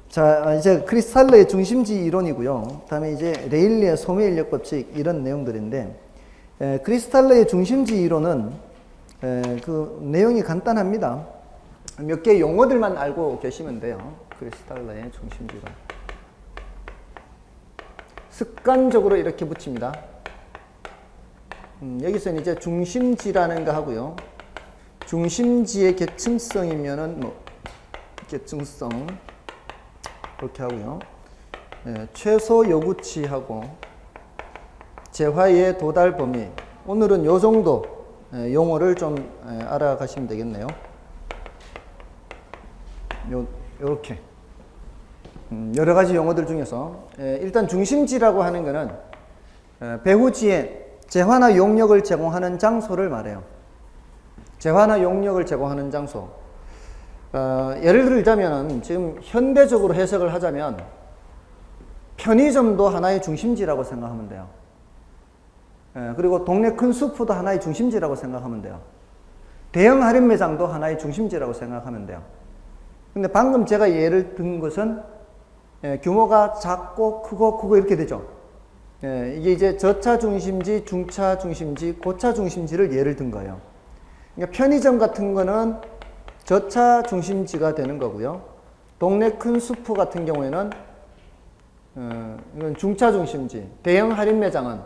자, 이제 크리스탈러의 중심지 이론이고요. 다음에 이제 레일리의 소매 인력 법칙 이런 내용들인데, 크리스탈러의 중심지 이론은 그 내용이 간단합니다. 몇 개 용어들만 알고 계시면 돼요. 크리스탈러의 중심지론. 습관적으로 이렇게 붙입니다. 여기서는 이제 중심지라는 거 하고요. 중심지의 계층성이면은 뭐 계층성 그렇게 하고요. 최소 요구치하고 재화의 도달 범위. 오늘은 요 정도 용어를 좀 알아가시면 되겠네요. 요렇게 여러 가지 용어들 중에서 일단 중심지라고 하는 거는 배후지에 재화나 용역을 제공하는 장소를 말해요. 재화나 용역을 제공하는 장소. 예를 들자면 지금 현대적으로 해석을 하자면 편의점도 하나의 중심지라고 생각하면 돼요. 그리고 동네 큰 슈퍼도 하나의 중심지라고 생각하면 돼요. 대형 할인 매장도 하나의 중심지라고 생각하면 돼요. 근데 방금 제가 예를 든 것은 규모가 작고 크고 이렇게 되죠. 이게 이제 저차 중심지, 중차 중심지, 고차 중심지를 예를 든 거예요. 그러니까 편의점 같은 거는 저차 중심지가 되는 거고요. 동네 큰 슈퍼 같은 경우에는 이건 중차 중심지, 대형 할인 매장은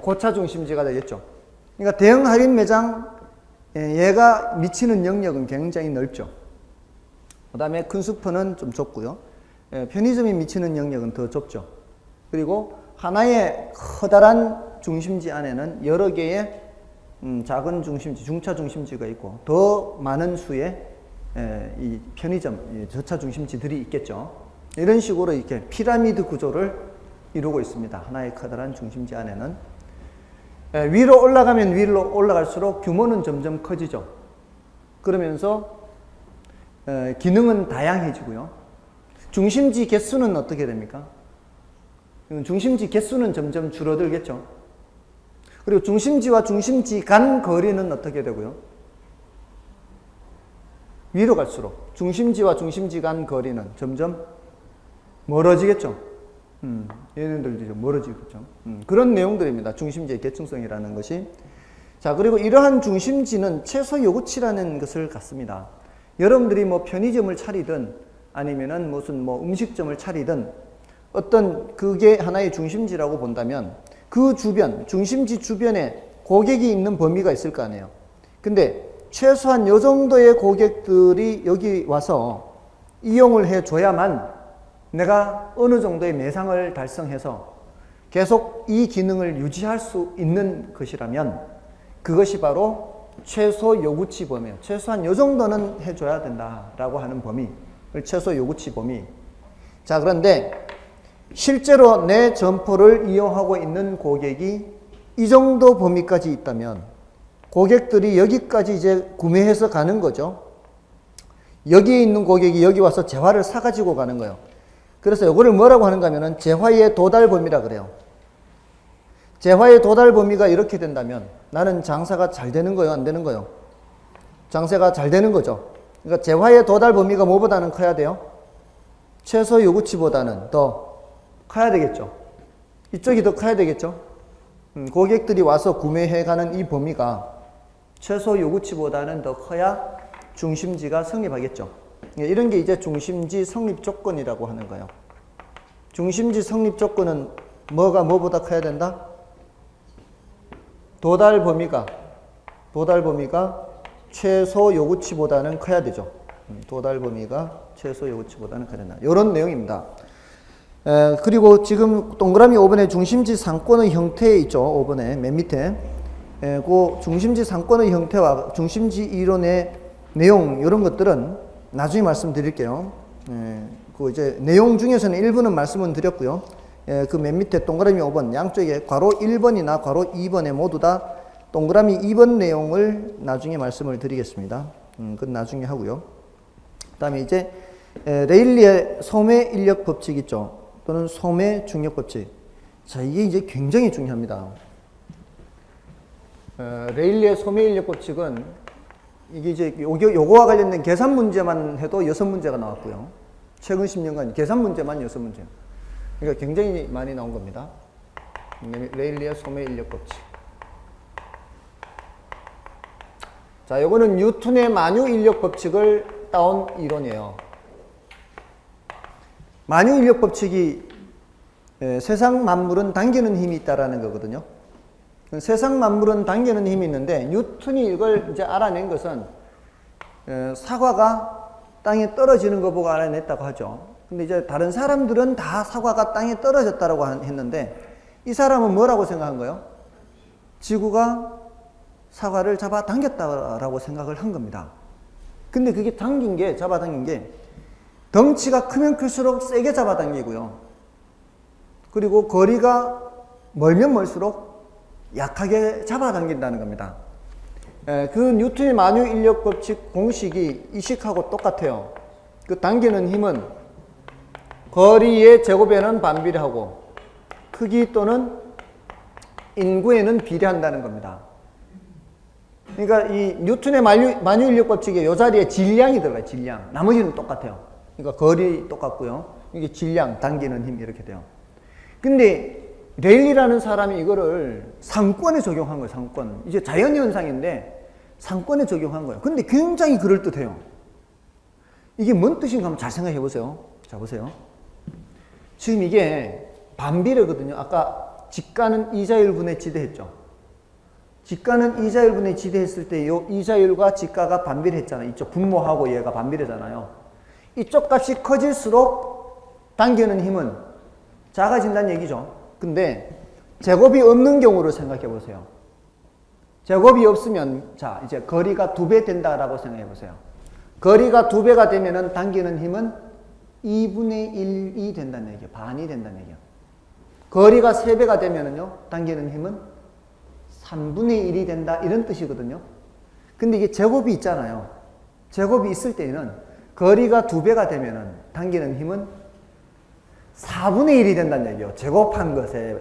고차 중심지가 되겠죠. 그러니까 대형 할인 매장 얘가 미치는 영역은 굉장히 넓죠. 그 다음에 큰 슈퍼는 좀 좁고요. 편의점이 미치는 영역은 더 좁죠. 그리고 하나의 커다란 중심지 안에는 여러 개의 작은 중심지, 중차 중심지가 있고 더 많은 수의 이 편의점, 저차 중심지들이 있겠죠. 이런 식으로 이렇게 피라미드 구조를 이루고 있습니다. 하나의 커다란 중심지 안에는. 위로 올라가면 위로 올라갈수록 규모는 점점 커지죠. 그러면서 기능은 다양해지고요. 중심지 개수는 어떻게 됩니까? 중심지 개수는 점점 줄어들겠죠. 그리고 중심지와 중심지 간 거리는 어떻게 되고요? 위로 갈수록 중심지와 중심지 간 거리는 점점 멀어지겠죠. 얘네들도 좀 멀어지겠죠. 그런 내용들입니다. 중심지의 계층성이라는 것이. 자, 그리고 이러한 중심지는 최소 요구치라는 것을 갖습니다. 여러분들이 뭐 편의점을 차리든 아니면은 무슨 뭐 음식점을 차리든 어떤 그게 하나의 중심지라고 본다면 그 주변, 중심지 주변에 고객이 있는 범위가 있을 거 아니에요. 근데 최소한 요 정도의 고객들이 여기 와서 이용을 해줘야만 내가 어느 정도의 매상을 달성해서 계속 이 기능을 유지할 수 있는 것이라면 그것이 바로 최소 요구치 범위예요. 최소한 요 정도는 해줘야 된다라고 하는 범위를 최소 요구치 범위. 자, 그런데 실제로 내 점포를 이용하고 있는 고객이 이 정도 범위까지 있다면 고객들이 여기까지 이제 구매해서 가는 거죠. 여기에 있는 고객이 여기 와서 재화를 사가지고 가는 거예요. 그래서 이거를 뭐라고 하는가 하면은 재화의 도달 범위라 그래요. 재화의 도달 범위가 이렇게 된다면 나는 장사가 잘 되는 거예요? 안 되는 거예요? 장사가 잘 되는 거죠. 그러니까 재화의 도달 범위가 뭐보다는 커야 돼요? 최소 요구치보다는 더 커야 되겠죠. 이쪽이 더 커야 되겠죠. 고객들이 와서 구매해가는 이 범위가 최소 요구치보다는 더 커야 중심지가 성립하겠죠. 이런 게 이제 중심지 성립 조건이라고 하는 거예요. 중심지 성립 조건은 뭐가 뭐보다 커야 된다? 도달 범위가 최소 요구치보다는 커야 되죠. 도달 범위가 최소 요구치보다는 커야 된다. 이런 내용입니다. 그리고 지금 동그라미 5번에 중심지 상권의 형태 있죠. 5번에 맨 밑에. 그 중심지 상권의 형태와 중심지 이론의 내용 이런 것들은 나중에 말씀드릴게요. 그 이제 내용 중에서는 일부는 말씀은 드렸고요. 그 맨 밑에 동그라미 5번 양쪽에 괄호 1번이나 괄호 2번에 모두 다 동그라미 2번 내용을 나중에 말씀을 드리겠습니다. 그건 나중에 하고요. 그 다음에 이제 레일리의 소매 인력 법칙 있죠. 또는 소매 중력 법칙. 자, 이게 이제 굉장히 중요합니다. 레일리의 소매 인력 법칙은 이게 이제 요거와 관련된 계산 문제만 해도 6문제가 나왔고요. 최근 10년간 계산 문제만 6문제. 그러니까 굉장히 많이 나온 겁니다. 레일리의 소매 인력 법칙. 자, 요거는 뉴턴의 만유 인력 법칙을 따온 이론이에요. 만유 인력 법칙이 세상 만물은 당기는 힘이 있다라는 거거든요. 세상 만물은 당기는 힘이 있는데 뉴턴이 이걸 이제 알아낸 것은 사과가 땅에 떨어지는 거 보고 알아냈다고 하죠. 근데 이제 다른 사람들은 다 사과가 땅에 떨어졌다라고 했는데 이 사람은 뭐라고 생각한 거예요? 지구가 사과를 잡아 당겼다라고 생각을 한 겁니다. 근데 그게 잡아당긴 게 덩치가 크면 클수록 세게 잡아당기고요. 그리고 거리가 멀면 멀수록 약하게 잡아당긴다는 겁니다. 그 뉴턴의 만유 인력 법칙 공식이 이 식하고 똑같아요. 그 당기는 힘은 거리의 제곱에는 반비례하고 크기 또는 인구에는 비례한다는 겁니다. 그러니까 이 뉴턴의 만유 인력 법칙에 이 자리에 질량이 들어가요. 질량. 나머지는 똑같아요. 그러니까 거리 똑같고요. 이게 질량, 당기는 힘 이렇게 돼요. 근데 레일리라는 사람이 이거를 상권에 적용한 거예요. 상권. 이제 자연현상인데 상권에 적용한 거예요. 근데 굉장히 그럴듯해요. 이게 뭔 뜻인가 한번 잘 생각해 보세요. 자, 보세요. 지금 이게 반비례거든요. 아까 직가는 이자율분에 지대했죠. 직가는 이자율분에 지대했을 때 이 이자율과 직가가 반비례했잖아요. 이쪽 분모하고 얘가 반비례잖아요. 이쪽 값이 커질수록 당기는 힘은 작아진다는 얘기죠. 근데 제곱이 없는 경우를 생각해 보세요. 제곱이 없으면 자 이제 거리가 2배 된다라고 생각해 보세요. 거리가 2배가 되면은 당기는 힘은 2분의 1이 된다는 얘기예요. 반이 된다는 얘기예요. 거리가 3배가 되면은요 당기는 힘은 3분의 1이 된다 이런 뜻이거든요. 근데 이게 제곱이 있잖아요. 제곱이 있을 때는 거리가 2배가 되면은 당기는 힘은 4분의 1이 된다는 얘기예요. 제곱한 것에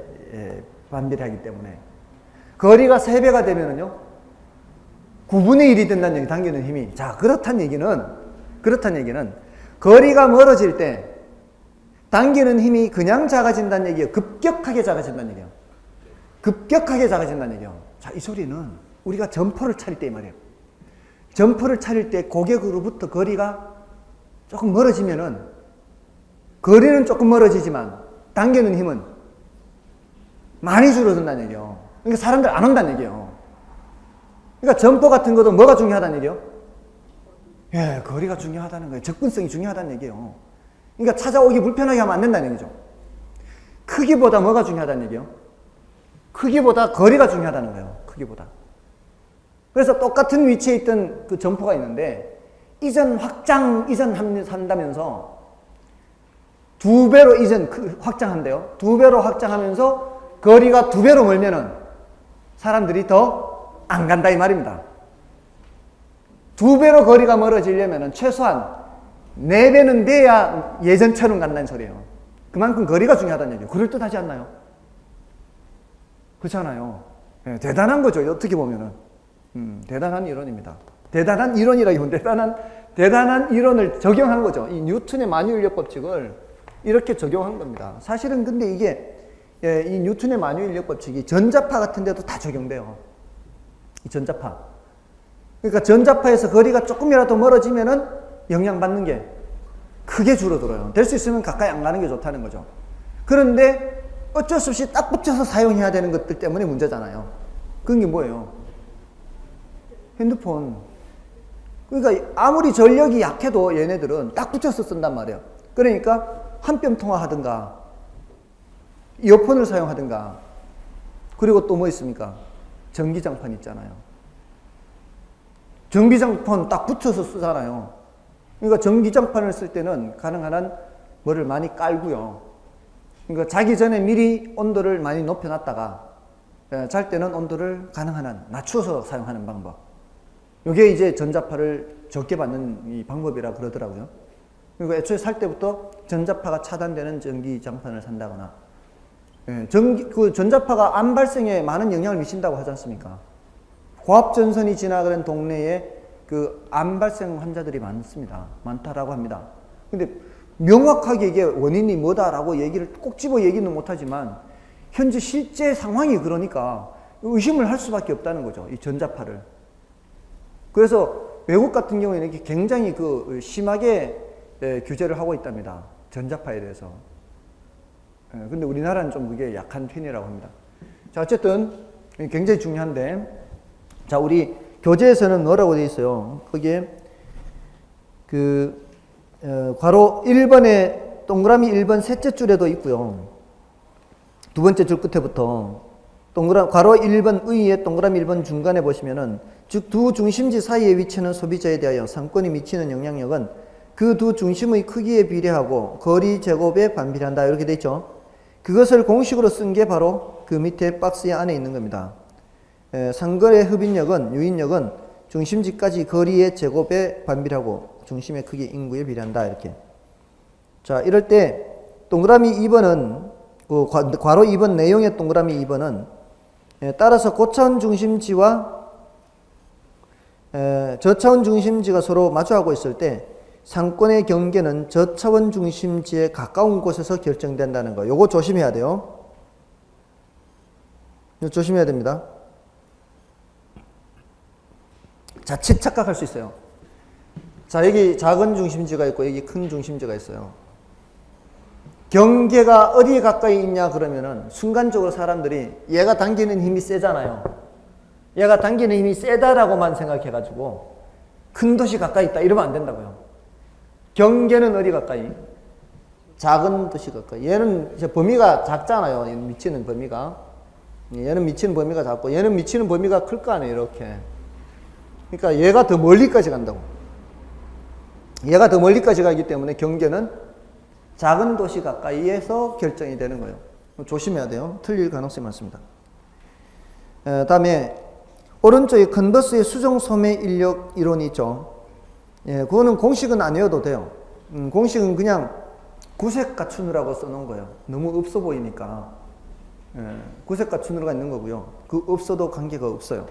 반비례하기 때문에. 거리가 3배가 되면은요 9분의 1이 된다는 얘기, 당기는 힘이. 자, 그렇다는 얘기는 거리가 멀어질 때 당기는 힘이 그냥 작아진다는 얘기예요. 급격하게 작아진다는 얘기예요. 급격하게 작아진다는 얘기예요. 자, 이 소리는 우리가 점포를 차릴 때 이 말이에요. 점포를 차릴 때 고객으로부터 거리가 조금 멀어지면은 거리는 조금 멀어지지만 당기는 힘은 많이 줄어든다는 얘기예요. 그러니까 사람들 안 온다는 얘기예요. 그러니까 점포 같은 것도 뭐가 중요하다는 얘기예요? 예, 거리가 중요하다는 거예요. 접근성이 중요하다는 얘기예요. 그러니까 찾아오기 불편하게 하면 안 된다는 얘기죠. 크기보다 뭐가 중요하다는 얘기예요? 크기보다 거리가 중요하다는 거예요. 크기보다. 그래서 똑같은 위치에 있던 그 점포가 있는데 이전 한다면서 2배로 확장한대요. 2배로 확장하면서 거리가 2배로 멀면은 사람들이 더 안 간다 이 말입니다. 2배로 거리가 멀어지려면은 최소한 4배는 돼야 예전처럼 간다는 소리예요. 그만큼 거리가 중요하다는 얘기예요. 그럴듯하지 않나요? 그렇잖아요. 네, 대단한 거죠. 어떻게 보면은. 대단한 이론입니다. 대단한 이론이라기보다 대단한 이론을 적용한 거죠. 이 뉴턴의 만유인력 법칙을 이렇게 적용한 겁니다. 사실은 근데 이게 이 뉴턴의 만유인력 법칙이 전자파 같은 데도 다 적용돼요. 이 전자파. 그러니까 전자파에서 거리가 조금이라도 멀어지면은 영향받는 게 크게 줄어들어요. 될 수 있으면 가까이 안 가는 게 좋다는 거죠. 그런데 어쩔 수 없이 딱 붙여서 사용해야 되는 것들 때문에 문제잖아요. 그런 게 뭐예요? 핸드폰. 그러니까 아무리 전력이 약해도 얘네들은 딱 붙여서 쓴단 말이에요. 그러니까 한 뼘 통화하든가 이어폰을 사용하든가 그리고 또 뭐 있습니까? 전기장판 있잖아요. 전기장판 딱 붙여서 쓰잖아요. 그러니까 전기장판을 쓸 때는 가능한 한 뭐를 많이 깔고요. 그러니까 자기 전에 미리 온도를 많이 높여놨다가 잘 때는 온도를 가능한 한 낮춰서 사용하는 방법. 이게 이제 전자파를 적게 받는 이 방법이라 그러더라고요. 그리고 애초에 살 때부터 전자파가 차단되는 전기장판을 산다거나, 그 전자파가 암 발생에 많은 영향을 미친다고 하지 않습니까? 고압전선이 지나가는 동네에 그 암 발생 환자들이 많다라고 합니다. 근데 명확하게 이게 원인이 뭐다라고 얘기를 꼭 집어 얘기는 못하지만 현재 실제 상황이 그러니까 의심을 할 수밖에 없다는 거죠. 이 전자파를. 그래서 외국 같은 경우에는 이렇게 굉장히 그 심하게 규제를 하고 있답니다. 전자파에 대해서. 근데 우리나라는 좀 그게 약한 편이라고 합니다. 자, 어쨌든 굉장히 중요한데, 자, 우리 교재에서는 뭐라고 되어 있어요? 거기에 괄호 1번에 동그라미 1번 셋째 줄에도 있고요. 두 번째 줄 끝에부터 괄호 1번 의의 동그라미 1번 중간에 보시면은, 즉 두 중심지 사이에 위치하는 소비자에 대하여 상권이 미치는 영향력은 그 두 중심의 크기에 비례하고 거리 제곱에 반비례한다, 이렇게 되어 있죠. 그것을 공식으로 쓴 게 바로 그 밑에 박스 안에 있는 겁니다. 상거래 흡인력은, 유인력은 중심지까지 거리의 제곱에 반비례하고 중심의 크기 인구에 비례한다, 이렇게. 자, 이럴 때 동그라미 2번은 괄호 2번 내용의 동그라미 2번은 따라서 고차원 중심지와 저차원 중심지가 서로 마주하고 있을 때 상권의 경계는 저차원 중심지에 가까운 곳에서 결정된다는 거. 요거 조심해야 돼요. 이거 조심해야 됩니다. 자칫 착각할 수 있어요. 자, 여기 작은 중심지가 있고 여기 큰 중심지가 있어요. 경계가 어디에 가까이 있냐 그러면은 순간적으로 사람들이 얘가 당기는 힘이 세잖아요. 얘가 당기는 힘이 세다라고만 생각해가지고 큰 도시 가까이 있다 이러면 안 된다고요. 경계는 어디 가까이? 작은 도시 가까이. 얘는 이제 범위가 작잖아요. 미치는 범위가. 얘는 미치는 범위가 작고 얘는 미치는 범위가 클 거 아니에요. 이렇게. 그러니까 얘가 더 멀리까지 간다고. 얘가 더 멀리까지 가기 때문에 경계는 작은 도시 가까이에서 결정이 되는 거예요. 조심해야 돼요. 틀릴 가능성이 많습니다. 다음에 오른쪽에 컨버스의 수정 소매 인력 이론이 있죠. 그거는 공식은 안 외워도 돼요. 공식은 그냥 구색 갖추느라고 써놓은 거예요. 너무 없어 보이니까. 구색 갖추느라고 있는 거고요. 그 없어도 관계가 없어요.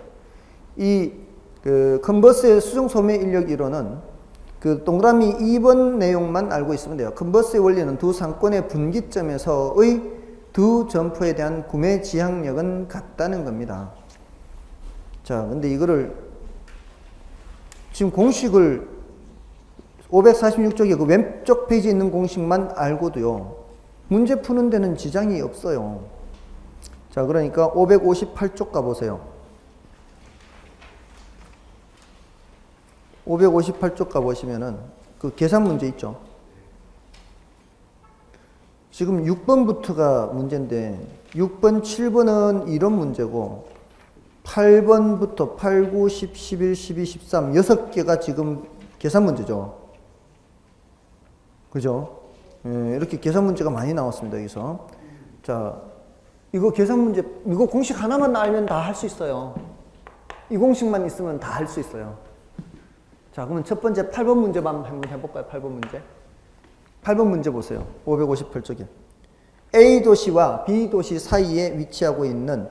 컨버스의 수정 소매 인력 이론은 그 동그라미 2번 내용만 알고 있으면 돼요. 컨버스의 원리는 두 상권의 분기점에서의 두 점포에 대한 구매 지향력은 같다는 겁니다. 자, 근데 이거를 지금 공식을 546쪽에 그 왼쪽 페이지에 있는 공식만 알고도요, 문제 푸는 데는 지장이 없어요. 자, 그러니까 558쪽 가보세요. 558쪽 가보시면은 그 계산 문제 있죠. 지금 6번부터가 문제인데 6번, 7번은 이런 문제고 8번부터 8, 9, 10, 11, 12, 13 6개가 지금 계산 문제죠. 그죠? 이렇게 계산 문제가 많이 나왔습니다. 여기서. 자, 이거 계산 문제, 이거 공식 하나만 알면 다 할 수 있어요. 이 공식만 있으면 다 할 수 있어요. 자, 그러면 첫 번째 8번 문제만 한번 해볼까요? 8번 문제. 8번 문제 보세요. 558쪽에. A 도시와 B 도시 사이에 위치하고 있는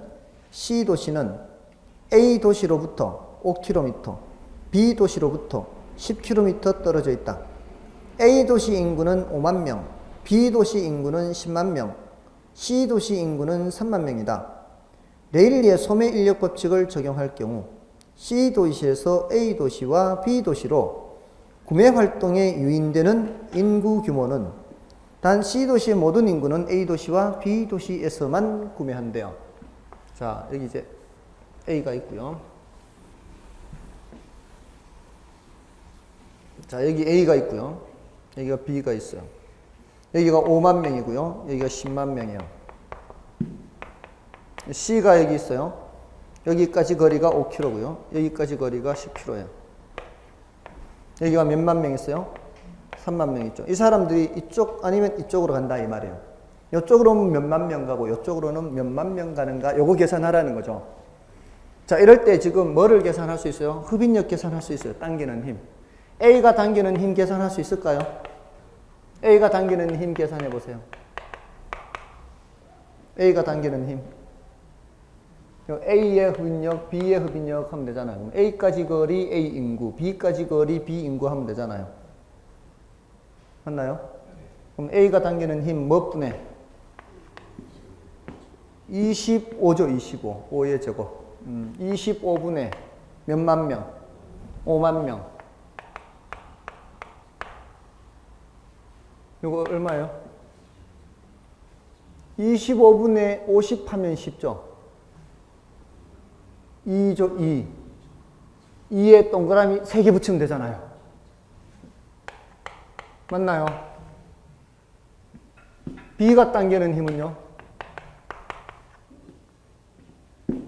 C 도시는 A 도시로부터 5km, B 도시로부터 10km 떨어져 있다. A 도시 인구는 5만 명, B 도시 인구는 10만 명, C 도시 인구는 3만 명이다. 레일리의 소매 인력 법칙을 적용할 경우 C 도시에서 A 도시와 B 도시로 구매 활동에 유인되는 인구 규모는 단 C 도시의 모든 인구는 A 도시와 B 도시에서만 구매한대요. 자, 여기 이제 A가 있고요. 자, 여기 A가 있고요. 여기가 B가 있어요. 여기가 5만 명이고요. 여기가 10만 명이에요. C가 여기 있어요. 여기까지 거리가 5km고요. 여기까지 거리가 10km예요. 여기가 몇만 명 있어요? 3만 명 있죠. 이 사람들이 이쪽 아니면 이쪽으로 간다 이 말이에요. 이쪽으로는 몇만 명 가고 이쪽으로는 몇만 명 가는가, 요거 계산하라는 거죠. 자, 이럴 때 지금 뭐를 계산할 수 있어요? 흡인력 계산할 수 있어요. 당기는 힘. A가 당기는 힘 계산할 수 있을까요? A가 당기는 힘 계산해 보세요. A가 당기는 힘. A의 흡인력, B의 흡인력 하면 되잖아요. 그럼 A까지 거리 A 인구, B까지 거리 B 인구 하면 되잖아요. 맞나요? 그럼 A가 당기는 힘 몇 분의? 25죠, 25. 5의 제곱. 25분의 몇만 명? 5만 명. 이거 얼마예요? 25분의 50 하면 쉽죠? 2죠, 2. 2에 동그라미 3개 붙이면 되잖아요. 맞나요? B가 당기는 힘은요?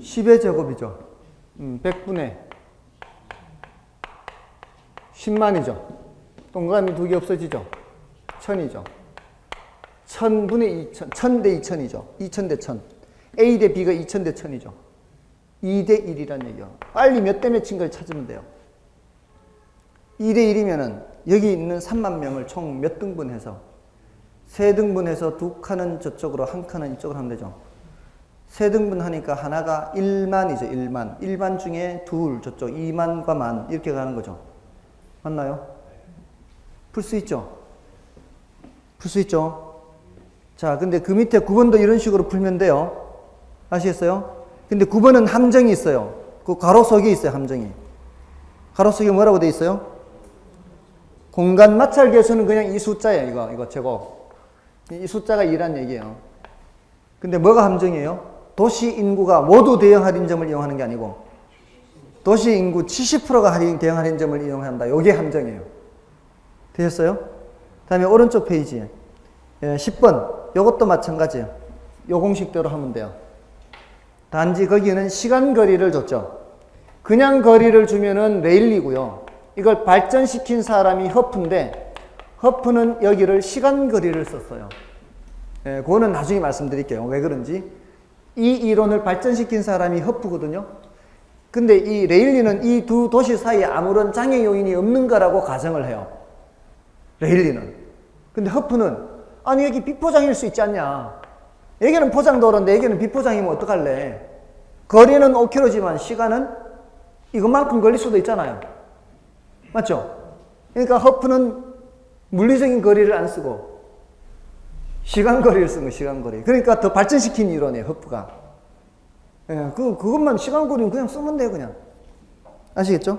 10의 제곱이죠. 100분의 10만이죠. 동그라미 2개 없어지죠. 1000이죠. 1000분의 2000, 1000대 2000이죠. 2000 대 1000. A 대 B가 2000 대 1000이죠. 2대 1이란 얘기요. 빨리 몇 대 몇인 걸 찾으면 돼요. 2대 1이면은 여기 있는 3만 명을 총 몇 등분해서 3등분해서 2칸은 저쪽으로 1칸은 이쪽으로 하면 되죠. 3등분 하니까 하나가 1만이죠. 1만. 1만 중에 둘 저쪽 2만과 만 이렇게 가는 거죠. 맞나요? 풀 수 있죠? 풀 수 있죠? 자, 근데 그 밑에 9번도 이런 식으로 풀면 돼요. 아시겠어요? 근데 9번은 함정이 있어요. 그 가로 속에 있어요, 함정이. 가로 속에 뭐라고 돼 있어요? 공간 마찰 계수는 그냥 이 숫자예요, 이거 제곱. 이 숫자가 2란 얘기예요. 근데 뭐가 함정이에요? 도시 인구가 모두 대형 할인점을 이용하는 게 아니고 도시 인구 70%가 대형 할인점을 이용한다. 이게 함정이에요. 되셨어요? 다음에 오른쪽 페이지 10번 이것도 마찬가지예요. 요 공식대로 하면 돼요. 단지 거기는 시간 거리를 줬죠. 그냥 거리를 주면은 레일리고요. 이걸 발전시킨 사람이 허프인데 허프는 여기를 시간 거리를 썼어요. 그거는 나중에 말씀드릴게요. 왜 그런지. 이 이론을 발전시킨 사람이 허프거든요. 근데 이 레일리는 이 두 도시 사이에 아무런 장애 요인이 없는 거라고 가정을 해요. 레일리는. 근데 허프는 아니 여기 비포장일 수 있지 않냐. 여기는 포장도로인데 여기는 비포장이면 어떡할래. 거리는 5km지만 시간은 이것만큼 걸릴 수도 있잖아요. 맞죠? 그러니까 허프는 물리적인 거리를 안 쓰고 시간 거리를 쓴 거예요. 시간 거리. 그러니까 더 발전시킨 이론이에요. 허프가. 예, 그것만 시간 거리는 그냥 쓰면 돼요. 그냥. 아시겠죠?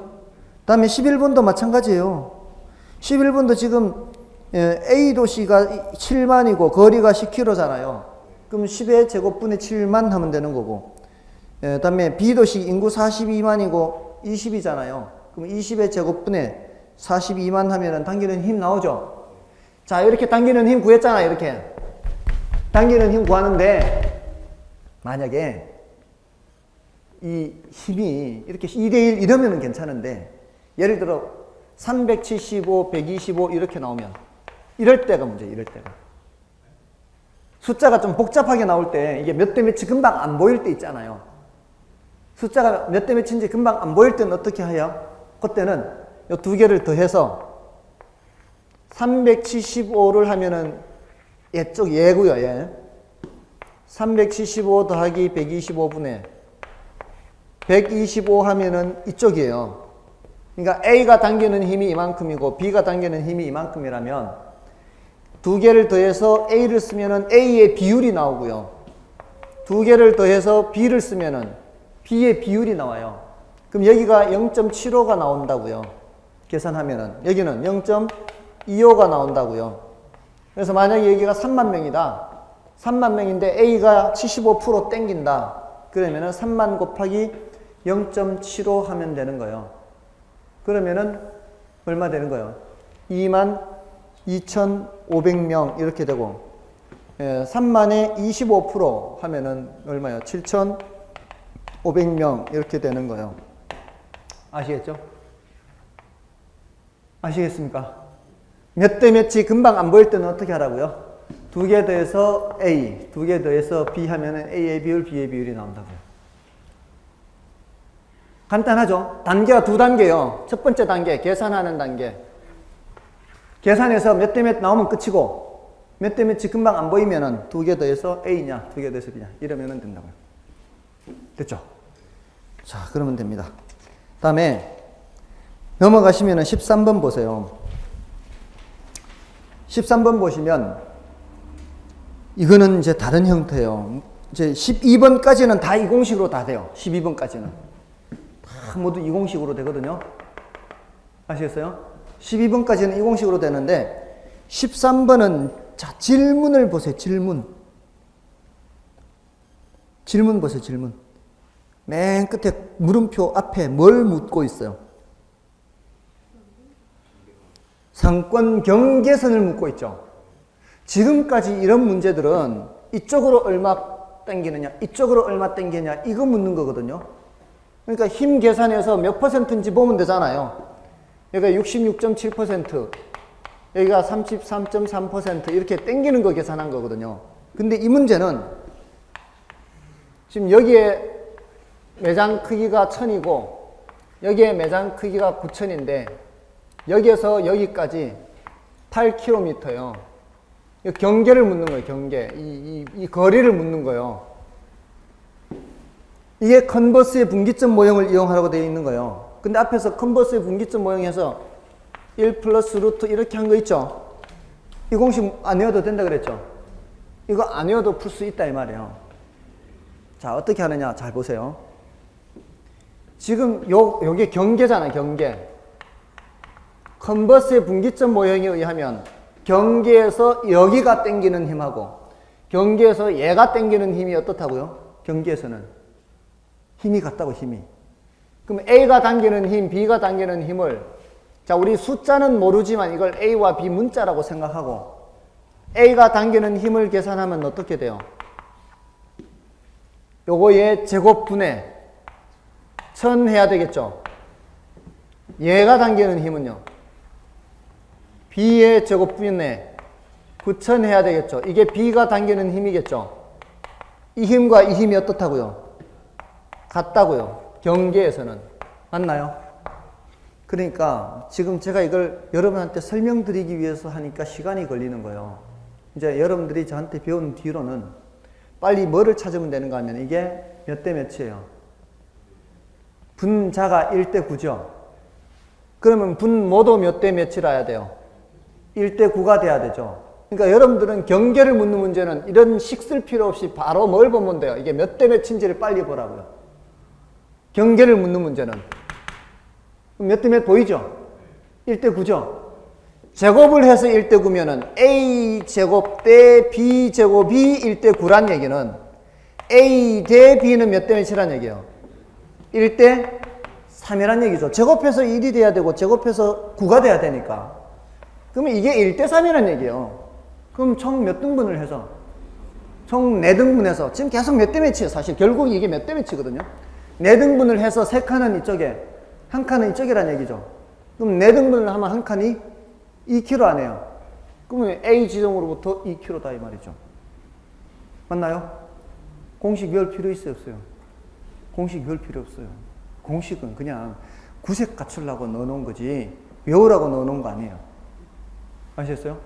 다음에 11번도 마찬가지예요. 11번도 지금 A 도시가 7만이고 거리가 10km잖아요. 그럼 10의 제곱분의 7만 하면 되는 거고. 다음에 B 도시 인구 42만이고 20이잖아요. 그럼 20의 제곱분의 42만 하면은 당기는 힘 나오죠? 자, 이렇게 당기는 힘 구했잖아요. 이렇게. 당기는 힘 구하는데 만약에 이 힘이 이렇게 2대1 이러면은 괜찮은데 예를 들어 375, 125 이렇게 나오면 이럴 때가 문제예요. 이럴 때가. 숫자가 좀 복잡하게 나올 때 이게 몇 대 몇이 금방 안 보일 때 있잖아요. 숫자가 몇 대 몇인지 금방 안 보일 때는 어떻게 해요? 그때는 이 두 개를 더해서 375를 하면은 얘쪽 얘고요. 얘. 375 더하기 125분의 125 하면은 이쪽이에요. 그러니까 A가 당기는 힘이 이만큼이고 B가 당기는 힘이 이만큼이라면 두 개를 더해서 A를 쓰면은 A의 비율이 나오고요. 두 개를 더해서 B를 쓰면은 B의 비율이 나와요. 그럼 여기가 0.75가 나온다고요. 계산하면은 여기는 0.25가 나온다고요. 그래서 만약에 여기가 3만 명이다. 3만 명인데 A가 75% 땡긴다. 그러면은 3만 곱하기 0.75 하면 되는 거예요. 그러면은 얼마 되는 거예요? 22,500명 이렇게 되고 3만에 25% 하면은 얼마예요? 7,500명 이렇게 되는 거예요. 아시겠죠? 아시겠습니까? 몇 대 몇이 금방 안 보일 때는 어떻게 하라고요? 두 개 더해서 A, 두 개 더해서 B 하면은 A의 비율, B의 비율이 나온다고요. 간단하죠? 단계가 두 단계요. 첫 번째 단계, 계산하는 단계. 계산해서 몇 대 몇 나오면 끝이고, 몇 대 몇이 금방 안 보이면은 두 개 더해서 A냐, 두 개 더해서 B냐, 이러면은 된다고요. 됐죠? 자, 그러면 됩니다. 다음에 넘어가시면 13번 보세요. 13번 보시면 이거는 이제 다른 형태예요. 이제 12번까지는 다 이 공식으로 다 돼요. 12번까지는 다 모두 이 공식으로 되거든요. 아시겠어요? 12번까지는 이 공식으로 되는데 13번은 자, 질문을 보세요. 질문 보세요. 질문. 맨 끝에 물음표 앞에 뭘 묻고 있어요? 상권 경계선을 묻고 있죠. 지금까지 이런 문제들은 이쪽으로 얼마 땡기느냐, 이쪽으로 얼마 땡기느냐 이거 묻는 거거든요. 그러니까 힘 계산해서 몇 퍼센트인지 보면 되잖아요. 여기가 66.7%, 여기가 33.3% 이렇게 땡기는 거 계산한 거거든요. 근데 이 문제는 지금 여기에 매장 크기가 1000이고 여기에 매장 크기가 9000인데 여기에서 여기까지 8km예요. 경계를 묻는 거예요. 경계. 이 거리를 묻는 거예요. 이게 컨버스의 분기점 모형을 이용하라고 되어 있는 거예요. 근데 앞에서 컨버스의 분기점 모형에서 1 플러스 루트 이렇게 한 거 있죠? 이 공식 안 외워도 된다 그랬죠? 이거 안 외워도 풀 수 있다 이 말이에요. 자, 어떻게 하느냐 잘 보세요. 지금 요게 경계잖아요. 경계. 컨버스의 분기점 모형에 의하면 경계에서 여기가 당기는 힘하고 경계에서 얘가 당기는 힘이 어떻다고요? 경계에서는 힘이 같다고. 힘이. 그럼 A가 당기는 힘, B가 당기는 힘을 자, 우리 숫자는 모르지만 이걸 A와 B 문자라고 생각하고 A가 당기는 힘을 계산하면 어떻게 돼요? 요거의 제곱분의 1000 해야 되겠죠? 얘가 당기는 힘은요? B의 제곱분의 9000 해야 되겠죠? 이게 B가 당기는 힘이겠죠? 이 힘과 이 힘이 어떻다고요? 같다고요. 경계에서는. 맞나요? 그러니까 지금 제가 이걸 여러분한테 설명드리기 위해서 하니까 시간이 걸리는 거예요. 이제 여러분들이 저한테 배운 뒤로는 빨리 뭐를 찾으면 되는가 하면 이게 몇 대 몇이에요? 분자가 1대 9죠? 그러면 분모도 몇 대 몇이라야 돼요? 1대 9가 돼야 되죠. 그러니까 여러분들은 경계를 묻는 문제는 이런 식 쓸 필요 없이 바로 뭘 보면 돼요? 이게 몇 대 몇인지를 빨리 보라고요. 경계를 묻는 문제는. 몇 대 몇 보이죠? 1대 9죠? 제곱을 해서 1대 9면은 A제곱 대 B제곱이 1대 9란 얘기는 A 대 B는 몇 대 몇이란 얘기예요? 1대 3이란 얘기죠. 제곱해서 1이 돼야 되고 제곱해서 9가 돼야 되니까. 그러면 이게 1대 3이란 얘기예요. 그럼 총 몇 등분을 해서? 총 4등분해서 지금 계속 몇 대 몇이에요. 사실 결국 이게 몇 대 몇이거든요. 4등분을 해서 3칸은 이쪽에 한 칸은 이쪽이란 얘기죠. 그럼 4등분을 하면 한 칸이 2km 아니에요. 그러면 A 지점으로부터 2km다 이 말이죠. 맞나요? 공식 외울 필요 있어요, 없어요? 공식 외울 필요 없어요. 공식은 그냥 구색 갖추려고 넣어놓은 거지 외우라고 넣어놓은 거 아니에요. 아시겠어요?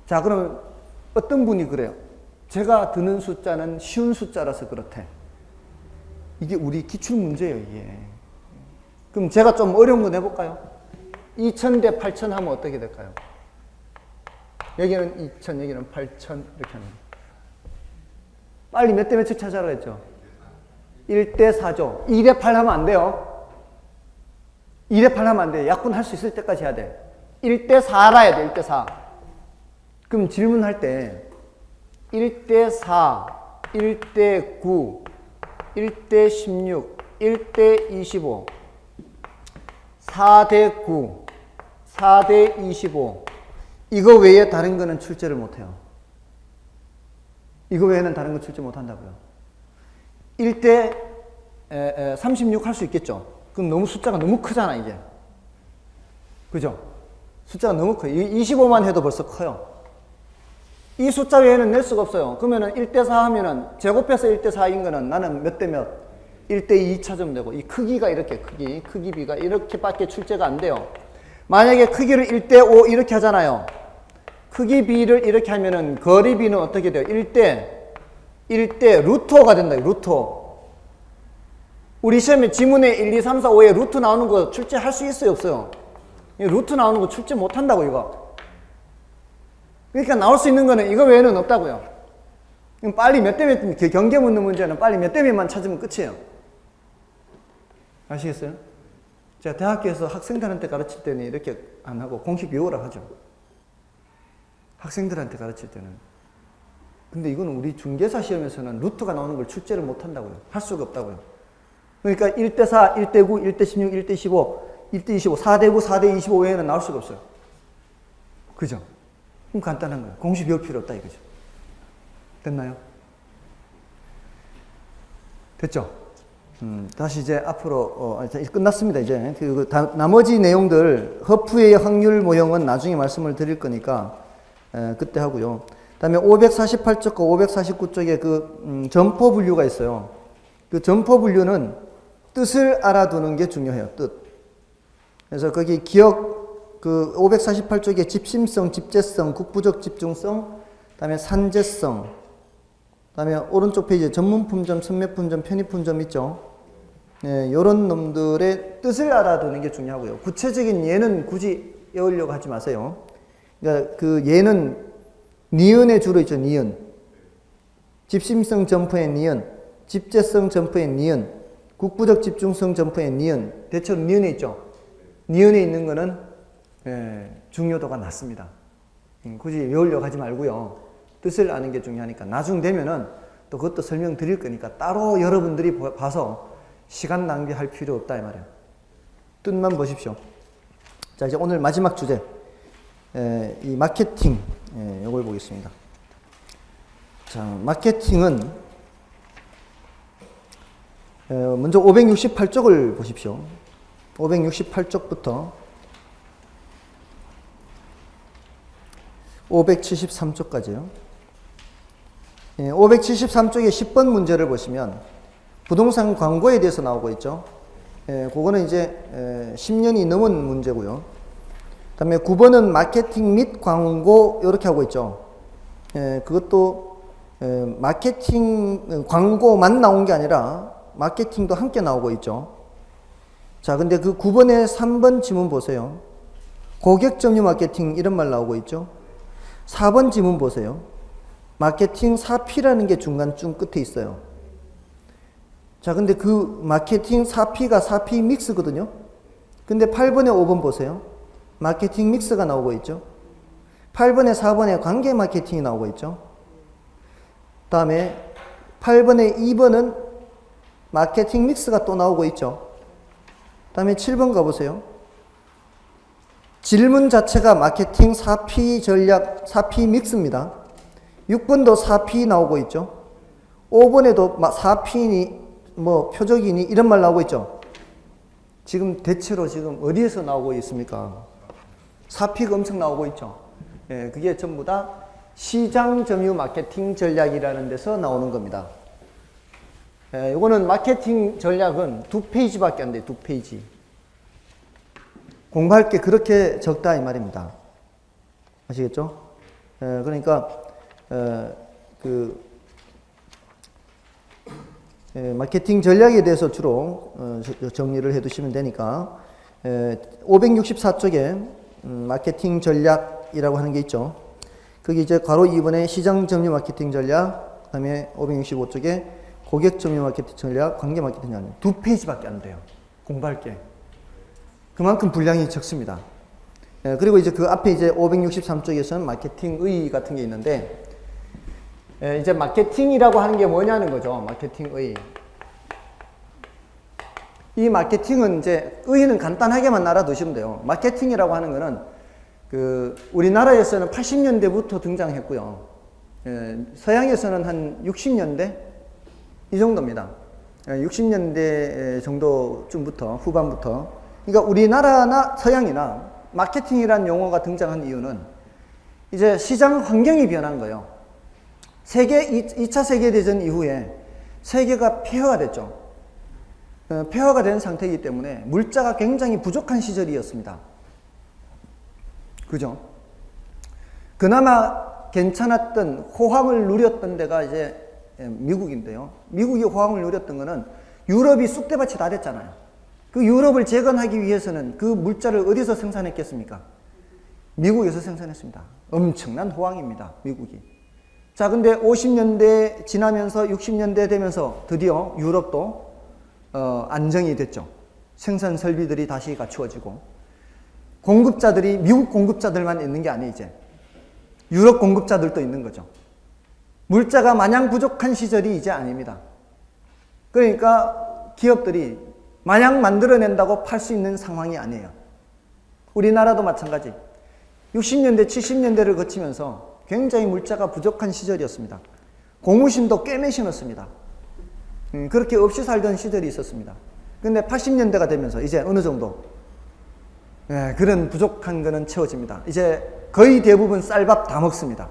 자, 그러면 어떤 분이 그래요? 제가 드는 숫자는 쉬운 숫자라서 그렇대. 이게 우리 기출문제예요, 이게. 그럼 제가 좀 어려운 거 내볼까요? 2000 대 8000 하면 어떻게 될까요? 여기는 2000, 여기는 8000 이렇게 하는 거예요. 빨리 몇 대 몇을 찾아라 했죠? 1대 4죠. 2대 8 하면 안 돼요. 2대 8 하면 안 돼요. 약분할 수 있을 때까지 해야 돼. 1대 4라 해야 돼. 1대 4. 그럼 질문할 때 1대 4, 1대 9, 1대 16, 1대 25, 4대 9, 4대 25 이거 외에 다른 거는 출제를 못해요. 이거 외에는 다른 거 출제 못한다고요. 1대 36 할 수 있겠죠. 그럼 너무 숫자가 너무 크잖아 이게. 그죠? 숫자가 너무 커요. 25만 해도 벌써 커요. 이 숫자 외에는 낼 수가 없어요. 그러면은 1대 4 하면은 제곱해서 1대 4인 거는 나는 몇 대 몇? 1대 2 찾으면 되고 이 크기가 이렇게 크기 B가 이렇게밖에 출제가 안 돼요. 만약에 크기를 1대 5 이렇게 하잖아요. 크기 B를 이렇게 하면은 거리 B는 어떻게 돼요? 1대 루트 5가 된다. 루트 5. 우리 시험에 지문에 1, 2, 3, 4, 5에 루트 나오는 거 출제할 수 있어요, 없어요? 루트 나오는 거 출제 못 한다고, 이거. 그러니까 나올 수 있는 거는 이거 외에는 없다고요. 빨리 몇 대 몇, 경계 묻는 문제는 빨리 몇 대 몇만 찾으면 끝이에요. 아시겠어요? 제가 대학교에서 학생들한테 가르칠 때는 이렇게 안 하고 공식 외우라 하죠. 학생들한테 가르칠 때는. 근데 이건 우리 중개사 시험에서는 루트가 나오는 걸 출제를 못 한다고요. 할 수가 없다고요. 그러니까 1대4, 1대9, 1대16, 1대15, 1대25, 4대9, 4대25 외에는 나올 수가 없어요. 그죠? 그럼 간단한 거예요. 공식 외울 필요 없다 이거죠. 됐나요? 됐죠? 다시 이제 앞으로 끝났습니다. 이제 나머지 내용들 허프의 확률 모형은 나중에 말씀을 드릴 거니까 그때 하고요. 그다음에 548쪽과 549쪽에 그 점포 분류가 있어요. 그 점포 분류는 뜻을 알아두는 게 중요해요. 뜻. 그래서 거기 기억 그 548쪽에 집심성, 집재성, 국부적 집중성, 그다음에 산재성, 그다음에 오른쪽 페이지에 전문품점, 선매품점, 편의품점 있죠. 예, 요런 놈들의 뜻을 알아두는 게 중요하고요. 구체적인 예는 굳이 외우려고 하지 마세요. 그러니까 그 예는 니은의 주로 있죠. 니은. 집심성 점포의 니은, 집재성 점포의 니은, 국부적 집중성 점포의 니은. 대체로 니은에 있죠. 니은에 있는 거는 중요도가 낮습니다. 굳이 외우려고 하지 말고요. 뜻을 아는 게 중요하니까 나중 되면은 또 그것도 설명드릴 거니까 따로 여러분들이 봐서 시간 낭비할 필요 없다 이 말이에요. 뜻만 보십시오. 자, 이제 오늘 마지막 주제 이 마케팅 요걸 보겠습니다. 자, 마케팅은 먼저 568쪽을 보십시오. 568쪽부터 573쪽까지요. 573쪽의 10번 문제를 보시면 부동산 광고에 대해서 나오고 있죠. 그거는 이제 10년이 넘은 문제고요. 그 다음에 9번은 마케팅 및 광고 이렇게 하고 있죠. 그것도 마케팅 광고만 나온 게 아니라 마케팅도 함께 나오고 있죠. 자, 근데 그 9번에 3번 지문 보세요. 고객 점유 마케팅 이런 말 나오고 있죠. 4번 지문 보세요. 마케팅 4P라는 게 중간쯤 끝에 있어요. 자, 근데 그 마케팅 4P가 4P 믹스거든요. 근데 8번에 5번 보세요. 마케팅 믹스가 나오고 있죠. 8번에 4번에 관계 마케팅이 나오고 있죠. 다음에 8번에 2번은 마케팅 믹스가 또 나오고 있죠. 다음에 7번 가보세요. 질문 자체가 마케팅 4P 전략, 4P 믹스입니다. 6번도 4P 나오고 있죠. 5번에도 4P니, 뭐, 표적이니, 이런 말 나오고 있죠. 지금 대체로 지금 어디에서 나오고 있습니까? 4P가 엄청 나오고 있죠. 예, 그게 전부 다 시장 점유 마케팅 전략이라는 데서 나오는 겁니다. 예, 이거는 마케팅 전략은 2페이지밖에 안 돼요. 2페이지. 공부할 게 그렇게 적다 이 말입니다. 아시겠죠? 그러니까 마케팅 전략에 대해서 주로 정리를 해두시면 되니까 564쪽에 마케팅 전략이라고 하는 게 있죠. 거기 이제 괄호 2번에 시장 점유 마케팅 전략, 그 다음에 565쪽에 고객 점유 마케팅 전략, 관계 마케팅 전략 2페이지밖에 안 돼요. 공부할 게. 그만큼 분량이 적습니다. 그리고 이제 그 앞에 이제 563쪽에서는 마케팅의 같은 게 있는데, 이제 마케팅이라고 하는 게 뭐냐는 거죠. 마케팅의. 이 마케팅은 이제 의는 간단하게만 알아두시면 돼요. 마케팅이라고 하는 거는 그 우리나라에서는 80년대부터 등장했고요. 서양에서는 한 60년대 이 정도입니다. 60년대 정도쯤부터 후반부터. 그러니까 우리나라나 서양이나 마케팅이라는 용어가 등장한 이유는 이제 시장 환경이 변한 거예요. 2차 세계대전 이후에 세계가 폐허가 됐죠. 폐허가 된 상태이기 때문에 물자가 굉장히 부족한 시절이었습니다. 그죠? 그나마 괜찮았던 호황을 누렸던 데가 이제 미국인데요. 미국이 호황을 누렸던 거는 유럽이 쑥대밭이 다 됐잖아요. 그 유럽을 재건하기 위해서는 그 물자를 어디서 생산했겠습니까? 미국에서 생산했습니다. 엄청난 호황입니다. 미국이. 자, 근데 50년대 지나면서 60년대 되면서 드디어 유럽도 안정이 됐죠. 생산 설비들이 다시 갖추어지고 공급자들이 미국 공급자들만 있는 게 아니에요. 이제 유럽 공급자들도 있는 거죠. 물자가 마냥 부족한 시절이 이제 아닙니다. 그러니까 기업들이 마냥 만들어낸다고 팔 수 있는 상황이 아니에요. 우리나라도 마찬가지. 60년대, 70년대를 거치면서 굉장히 물자가 부족한 시절이었습니다. 고무신도 꿰매 신었습니다. 그렇게 없이 살던 시절이 있었습니다. 근데 80년대가 되면서 이제 어느 정도 그런 부족한 거는 채워집니다. 이제 거의 대부분 쌀밥 다 먹습니다.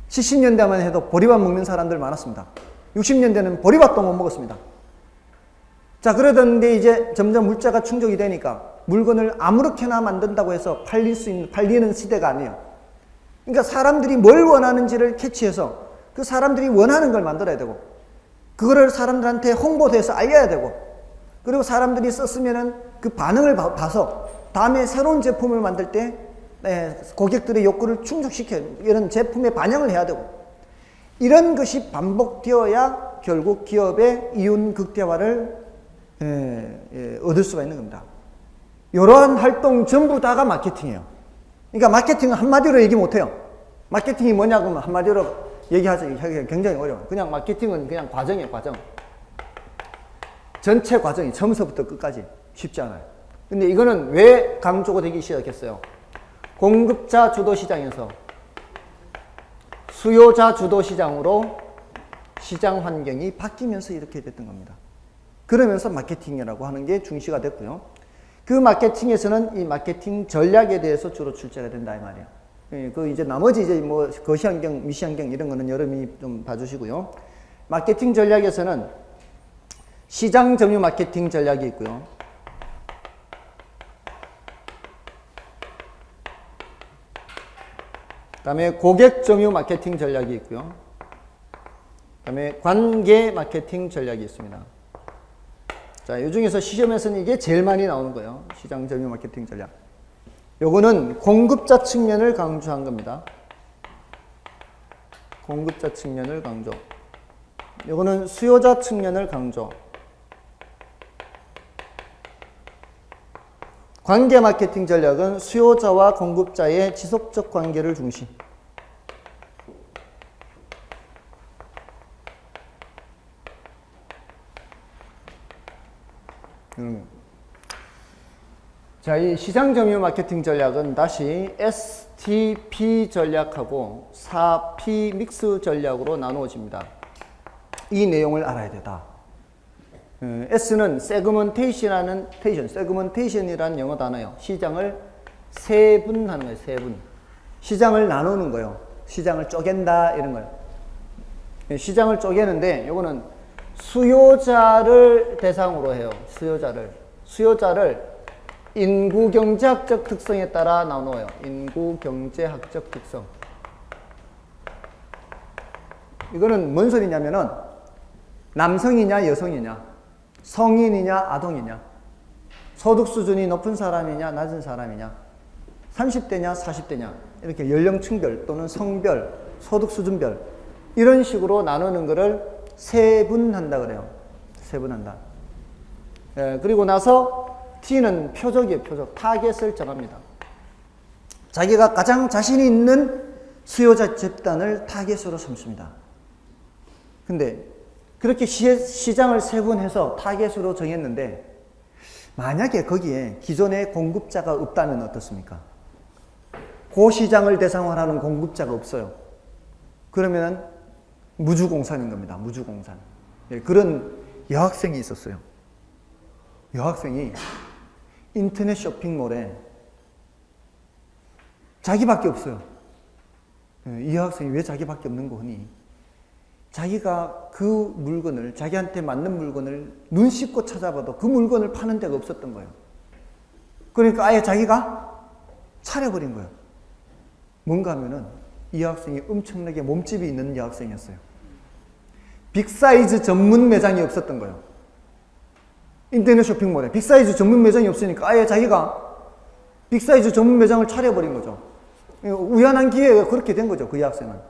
70년대만 해도 보리밥 먹는 사람들 많았습니다. 60년대는 보리밥도 못 먹었습니다. 자, 그러던데 이제 점점 물자가 충족이 되니까 물건을 아무렇게나 만든다고 해서 팔리는 시대가 아니에요. 그러니까 사람들이 뭘 원하는지를 캐치해서 그 사람들이 원하는 걸 만들어야 되고 그거를 사람들한테 홍보돼서 알려야 되고 그리고 사람들이 썼으면은 그 반응을 봐서 다음에 새로운 제품을 만들 때 고객들의 욕구를 충족시켜 이런 제품에 반영을 해야 되고 이런 것이 반복되어야 결국 기업의 이윤 극대화를 얻을 수가 있는 겁니다. 이러한 활동 전부 다가 마케팅이에요. 그러니까 마케팅은 한마디로 얘기 못해요. 마케팅이 뭐냐고 하면 한마디로 얘기하기 굉장히 어려워요. 그냥 마케팅은 그냥 과정이에요. 과정. 전체 과정이 처음서부터 끝까지 쉽지 않아요. 근데 이거는 왜 강조가 되기 시작했어요? 공급자 주도 시장에서 수요자 주도 시장으로 시장 환경이 바뀌면서 이렇게 됐던 겁니다. 그러면서 마케팅이라고 하는 게 중시가 됐고요. 그 마케팅에서는 이 마케팅 전략에 대해서 주로 출제가 된다 이 말이에요. 그 이제 나머지 이제 뭐 거시환경, 미시환경 이런 거는 여러분이 좀 봐주시고요. 마케팅 전략에서는 시장 점유 마케팅 전략이 있고요. 그 다음에 고객 점유 마케팅 전략이 있고요. 그 다음에 관계 마케팅 전략이 있습니다. 자, 이 중에서 시험에서는 이게 제일 많이 나오는 거예요. 시장 점유 마케팅 전략. 요거는 공급자 측면을 강조한 겁니다. 공급자 측면을 강조. 요거는 수요자 측면을 강조. 관계 마케팅 전략은 수요자와 공급자의 지속적 관계를 중시. 자, 이 시장 점유 마케팅 전략은 다시 STP 전략하고 4P 믹스 전략으로 나누어집니다. 이 내용을 알아야 되다. S는 세그먼테이션이라는 영어 단어예요. 시장을 세분하는 거예요. 세분. 시장을 나누는 거예요. 시장을 쪼갠다 이런 거예요. 시장을 쪼개는데 요거는 수요자를 대상으로 해요. 수요자를 인구경제학적 특성에 따라 나누어요. 인구경제학적 특성. 이거는 뭔 소리냐면은 남성이냐 여성이냐 성인이냐 아동이냐 소득 수준이 높은 사람이냐 낮은 사람이냐 30대냐 40대냐 이렇게 연령층별 또는 성별 소득 수준별 이런 식으로 나누는 거를 세분한다 그래요. 세분한다. 그리고 나서 T는 표적이에요. 표적. 타겟을 정합니다. 자기가 가장 자신 있는 수요자 집단을 타겟으로 삼습니다. 근데 그렇게 시장을 세분해서 타겟으로 정했는데 만약에 거기에 기존의 공급자가 없다면 어떻습니까? 그 시장을 대상으로 하는 공급자가 없어요. 그러면 무주공산인 겁니다. 무주공산. 그런 여학생이 있었어요. 여학생이 인터넷 쇼핑몰에 자기밖에 없어요. 이 여학생이 왜 자기밖에 없는 거니? 자기가 그 물건을 자기한테 맞는 물건을 눈 씻고 찾아봐도 그 물건을 파는 데가 없었던 거예요. 그러니까 아예 자기가 차려버린 거예요. 뭔가 하면은 이 여학생이 엄청나게 몸집이 있는 여학생이었어요. 빅사이즈 전문 매장이 없었던 거예요. 인터넷 쇼핑몰에 빅사이즈 전문 매장이 없으니까 아예 자기가 빅사이즈 전문 매장을 차려버린 거죠. 우연한 기회가 그렇게 된 거죠. 그 여학생은.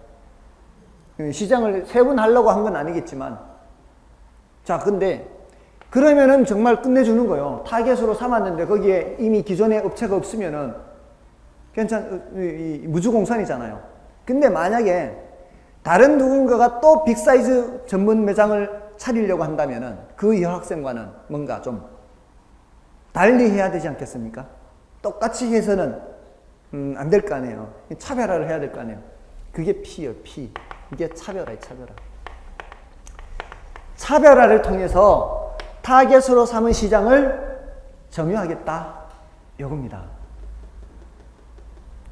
시장을 세분하려고 한 건 아니겠지만. 자, 근데 그러면은 정말 끝내주는 거예요. 타겟으로 삼았는데 거기에 이미 기존에 업체가 없으면은 무주공산이잖아요. 근데 만약에 다른 누군가가 또 빅사이즈 전문 매장을 차리려고 한다면은 그 여학생과는 뭔가 좀 달리 해야 되지 않겠습니까? 똑같이 해서는 안 될 거 아니에요. 차별화를 해야 될 거 아니에요. 그게 P예요, P. 이게 차별화예요, 차별화. 차별화를 통해서 타겟으로 삼은 시장을 점유하겠다. 이겁니다.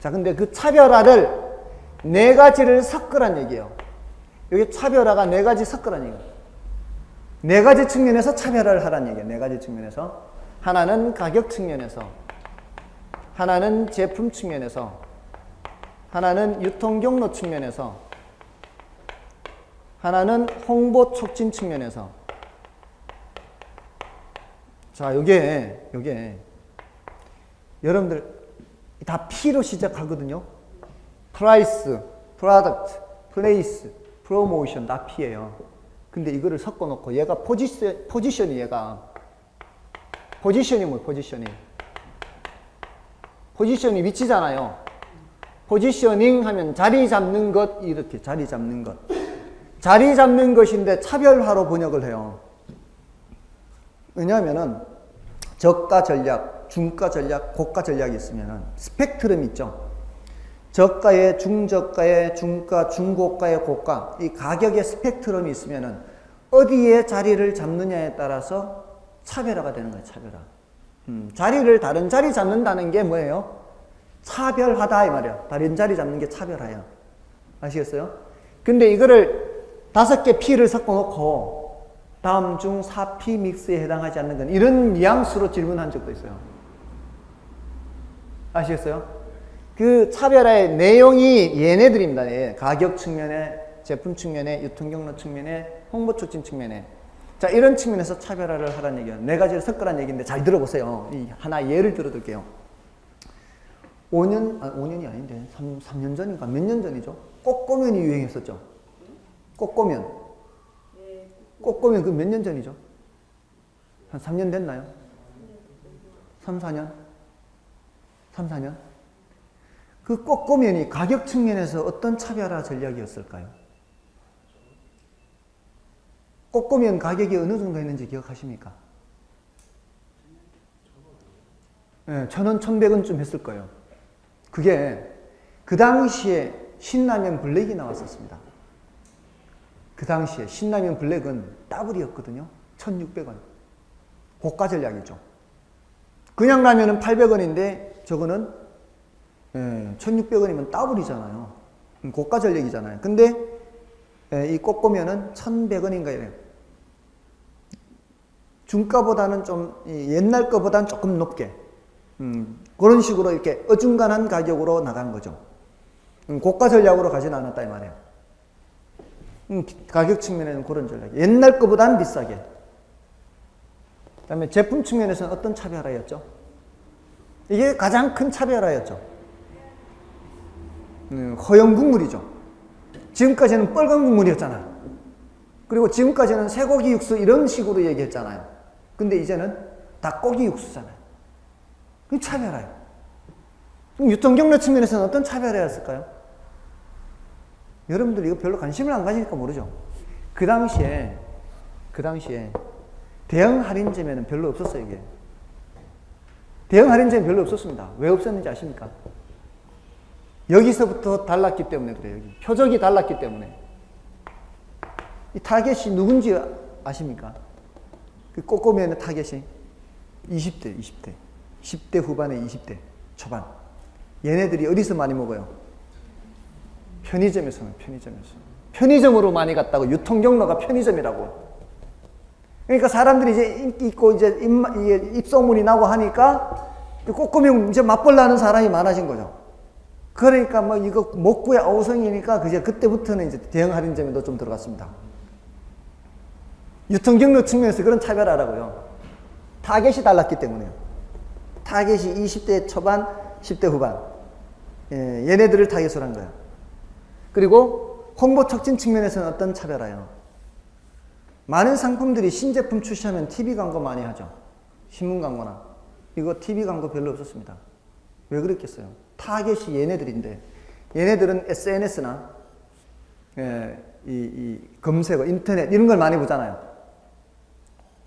자, 근데 그 차별화를 네 가지를 섞으란 얘기예요. 여기 차별화가 네 가지 섞으란 얘기예요. 네 가지 측면에서 차별화를 하란 얘기예요. 네 가지 측면에서. 하나는 가격 측면에서, 하나는 제품 측면에서, 하나는 유통 경로 측면에서, 하나는 홍보 촉진 측면에서. 자, 요게 여러분들 다 P로 시작하거든요. 프라이스, 프로덕트, 플레이스, 프로모션 다 P예요. 근데 이거를 섞어 놓고 얘가 포지션이 얘가 포지션이 뭐 포지션이 위치잖아요. 포지셔닝 하면 자리 잡는 것, 이렇게 자리 잡는 것. 자리 잡는 것인데 차별화로 번역을 해요. 왜냐하면은 저가 전략, 중가 전략, 고가 전략이 있으면은 스펙트럼 있죠. 저가에, 중저가에, 중가, 중고가에, 고가, 이 가격의 스펙트럼이 있으면은 어디에 자리를 잡느냐에 따라서 차별화가 되는 거예요, 차별화. 자리를 다른 자리 잡는다는 게 뭐예요? 차별하다 이 말이야. 다른 자리 잡는 게 차별화야. 아시겠어요? 근데 이거를 5개 P를 섞어 놓고 다음 중 4P 믹스에 해당하지 않는 건 이런 뉘앙스로 질문한 적도 있어요. 아시겠어요? 그 차별화의 내용이 얘네들입니다. 예. 가격 측면에, 제품 측면에, 유통경로 측면에, 홍보 촉진 측면에. 자, 이런 측면에서 차별화를 하라는 얘기예요. 네 가지를 섞으라는 얘기인데 잘 들어보세요. 하나 예를 들어둘게요. 5년이 아닌데 3년 전인가 몇 년 전이죠? 꼬꼬면이 유행했었죠. 꼬꼬면. 꼬꼬면 그 몇 년 전이죠? 한 3년 됐나요? 3, 4년? 3, 4년? 그 꼬꼬면이 가격 측면에서 어떤 차별화 전략이었을까요? 꼬꼬면 가격이 어느 정도 했는지 기억하십니까? 네, 1,000원, 1,100원쯤 했을 거예요. 그게 그 당시에 신라면 블랙이 나왔었습니다. 그 당시에 신라면 블랙은 더블이었거든요. 1,600원. 고가 전략이죠. 그냥 라면은 800원인데 저거는 1,600원이면 더블이잖아요. 고가 전략이잖아요. 근데 이 꼬꼬면은 1,100원인가 이래요. 중가보다는 좀 옛날 거보다는 조금 높게 그런 식으로 이렇게 어중간한 가격으로 나간 거죠. 고가 전략으로 가진 않았다 이 말이에요. 가격 측면에는 그런 전략. 옛날 거보다는 비싸게. 그 다음에 제품 측면에서는 어떤 차별화였죠? 이게 가장 큰 차별화였죠. 허용 국물이죠. 지금까지는 빨간 국물이었잖아요. 그리고 지금까지는 쇠고기 육수 이런 식으로 얘기했잖아요. 근데 이제는 닭고기 육수잖아요. 그게 차별화예요. 그럼 유통경로 측면에서는 어떤 차별화였을까요? 여러분들이 이거 별로 관심을 안 가지니까 모르죠. 그 당시에 대형 할인점에는 별로 없었어요, 이게. 대형 할인점이 별로 없었습니다. 왜 없었는지 아십니까? 여기서부터 달랐기 때문에 그래요. 여기. 표적이 달랐기 때문에. 이 타겟이 누군지 아십니까? 그 꼬꼬면의 타겟이 20대. 10대 후반에 20대 초반. 얘네들이 어디서 많이 먹어요? 편의점에서. 편의점으로 많이 갔다고. 유통경로가 편의점이라고. 그러니까 사람들이 이제 인기 있고 이제 입소문이 나고 하니까 꼬꼬면 이제 맛볼라는 사람이 많아진 거죠. 그러니까 뭐 이거 목구의 아우성이니까 그때부터는 이제 대형 할인점에도 좀 들어갔습니다. 유통경로 측면에서 그런 차별화라고요. 타겟이 달랐기 때문에요. 타겟이 20대 초반, 10대 후반. 얘네들을 타겟으로 한 거예요. 그리고 홍보 촉진 측면에서는 어떤 차별화요? 많은 상품들이 신제품 출시하면 TV 광고 많이 하죠. 신문 광고나. 이거 TV 광고 별로 없었습니다. 왜 그랬겠어요? 타겟이 얘네들인데, 얘네들은 SNS나 이 검색어, 인터넷 이런 걸 많이 보잖아요.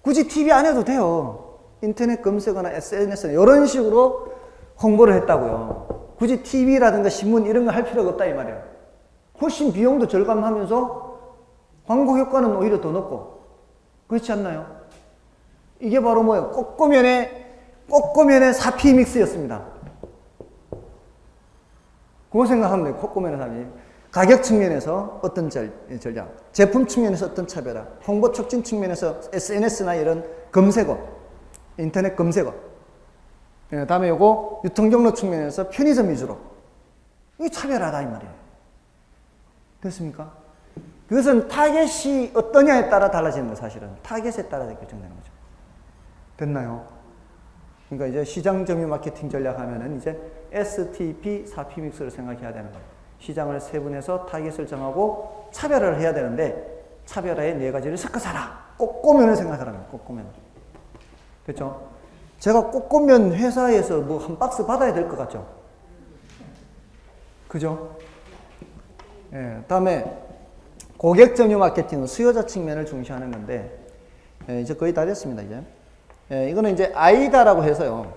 굳이 TV 안 해도 돼요. 인터넷 검색어나 SNS나 이런 식으로 홍보를 했다고요. 굳이 TV라든가 신문 이런 거 할 필요가 없다 이 말이에요. 훨씬 비용도 절감하면서 광고 효과는 오히려 더 높고 그렇지 않나요? 이게 바로 뭐예요? 꼬꼬면의 사피 믹스였습니다. 그거 생각하면 돼요. 꼬꼬면의 사피. 가격 측면에서 어떤 전략, 제품 측면에서 어떤 차별화, 홍보 촉진 측면에서 SNS나 이런 검색어, 인터넷 검색어. 다음에 요거 유통경로 측면에서 편의점 위주로. 이게 차별화다 이 말이에요. 됐습니까? 그것은 타겟이 어떠냐에 따라 달라지는 거예요, 사실은. 타겟에 따라 결정되는 거죠. 됐나요? 그러니까 이제 시장 점유 마케팅 전략 하면은 이제 STP 4P 믹스를 생각해야 되는 거예요. 시장을 세분해서 타겟을 정하고 차별화를 해야 되는데 차별화의 네 가지를 섞어서 하라. 꼬꼬면을 생각하라는 거예요. 꼬꼬면. 됐죠? 제가 꼬꼬면 회사에서 뭐 한 박스 받아야 될 것 같죠? 그죠? 예, 다음에 고객 점유 마케팅은 수요자 측면을 중시하는 건데 이제 거의 다 됐습니다. 이제 이거는 이제 I다라고 해서요.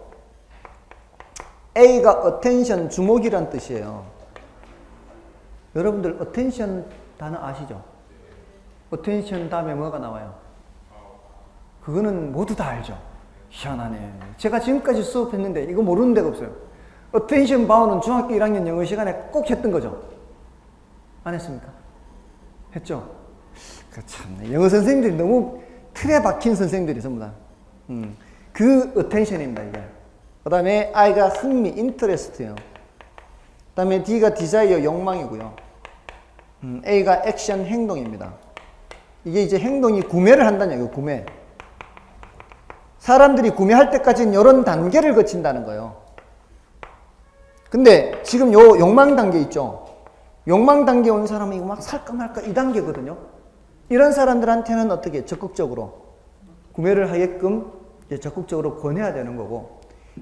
A가 attention, 주목이란 뜻이에요. 여러분들 attention 단어 아시죠? attention 다음에 뭐가 나와요? 그거는 모두 다 알죠. 희한하네. 제가 지금까지 수업했는데 이거 모르는 데가 없어요. attention 바우는 중학교 1학년 영어 시간에 꼭 했던 거죠. 안 했습니까? 했죠? 참, 영어 선생님들이 너무 틀에 박힌 선생님들이 전부 다. 그 attention입니다, 이게. 그 다음에 I가 흥미, interest예요. 그 다음에 D가 desire, 욕망이고요. A가 액션, 행동입니다. 이게 이제 행동이 구매를 한다는 얘기예요, 구매. 사람들이 구매할 때까지는 이런 단계를 거친다는 거예요. 근데 지금 요 욕망 단계 있죠? 욕망 단계에 온 사람은 이거 막 살까 말까 이 단계거든요. 이런 사람들한테는 어떻게 적극적으로 구매를 하게끔 이제 적극적으로 권해야 되는 거고,